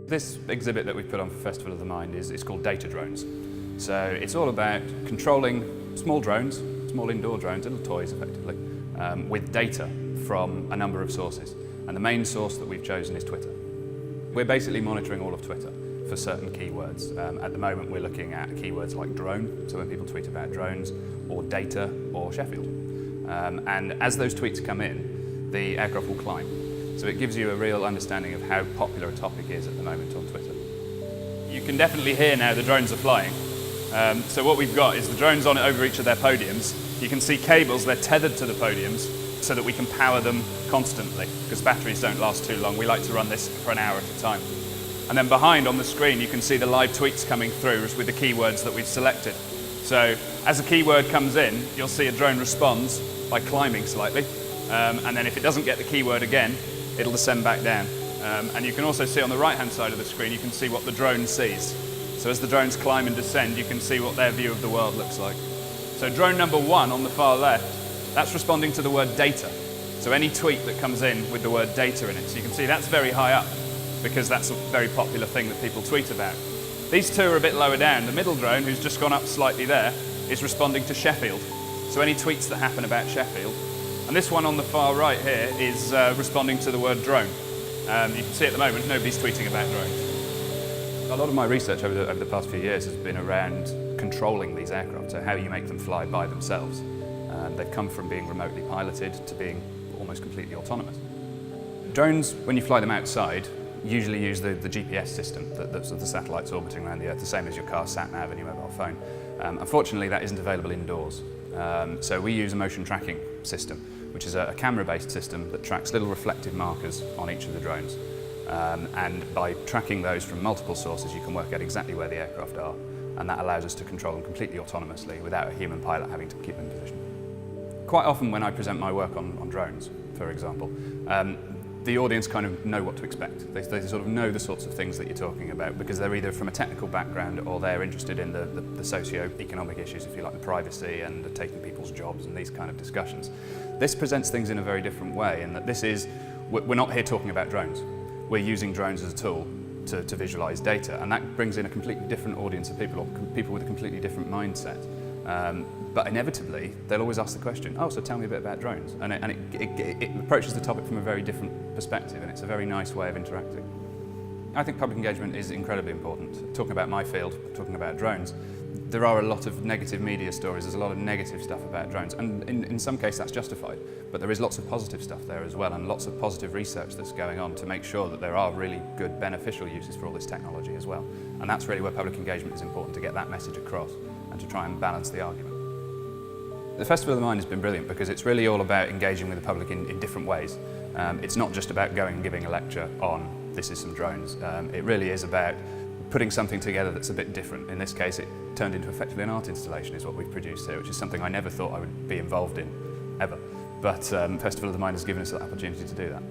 This exhibit that we've put on for Festival of the Mind is called Datadrones. So it's all about controlling small drones, small indoor drones, little toys effectively, with data from a number of sources. And the main source that we've chosen is Twitter. We're basically monitoring all of Twitter for certain keywords. At the moment we're looking at keywords like drone, so when people tweet about drones, or data, or Sheffield. And as those tweets come in, the aircraft will climb. So it gives you a real understanding of how popular a topic is at the moment on Twitter. You can definitely hear now the drones are flying. So what we've got is the drones on over each of their podiums. You can see cables, they're tethered to the podiums so that we can power them constantly, because batteries don't last too long. We like to run this for an hour at a time. And then behind on the screen you can see the live tweets coming through with the keywords that we've selected. So as a keyword comes in, you'll see a drone responds by climbing slightly, and then if it doesn't get the keyword again, it'll descend back down. And you can also see on the right-hand side of the screen, you can see what the drone sees. So as the drones climb and descend, you can see what their view of the world looks like. So drone number 1 on the far left, that's responding to the word data. So any tweet that comes in with the word data in it. So you can see that's very high up, because that's a very popular thing that people tweet about. These two are a bit lower down. The middle drone, who's just gone up slightly there, is responding to Sheffield. So any tweets that happen about Sheffield. And this one on the far right here is responding to the word drone. You can see at the moment nobody's tweeting about drones. A lot of my research over the past few years has been around controlling these aircraft, so how you make them fly by themselves. They've come from being remotely piloted to being almost completely autonomous. Drones, when you fly them outside, usually use the GPS system, that's the satellites orbiting around the Earth, the same as your car sat-nav and your mobile phone. Unfortunately, that isn't available indoors. So we use a motion tracking system, which is a camera-based system that tracks little reflective markers on each of the drones. And by tracking those from multiple sources, you can work out exactly where the aircraft are, and that allows us to control them completely autonomously without a human pilot having to keep them in position. Quite often when I present my work on drones, for example, the audience kind of know what to expect. They sort of know the sorts of things that you're talking about, because they're either from a technical background or they're interested in the socio-economic issues, if you like, the privacy and taking people's jobs and these kind of discussions. This presents things in a very different way, in that we're not here talking about drones. We're using drones as a tool to visualise data, and that brings in a completely different audience of people, or people with a completely different mindset. But inevitably, they'll always ask the question, oh, so tell me a bit about drones. And it approaches the topic from a very different perspective, and it's a very nice way of interacting. I think public engagement is incredibly important. Talking about my field, talking about drones, there are a lot of negative media stories, there's a lot of negative stuff about drones, and in some cases that's justified, but there is lots of positive stuff there as well, and lots of positive research that's going on to make sure that there are really good beneficial uses for all this technology as well. And that's really where public engagement is important, to get that message across and to try and balance the argument. The Festival of the Mind has been brilliant because it's really all about engaging with the public in different ways. It's not just about going and giving a lecture on this is some drones. It really is about putting something together that's a bit different. In this case, it turned into effectively an art installation is what we've produced here, which is something I never thought I would be involved in, ever. But Festival of the Mind has given us that opportunity to do that.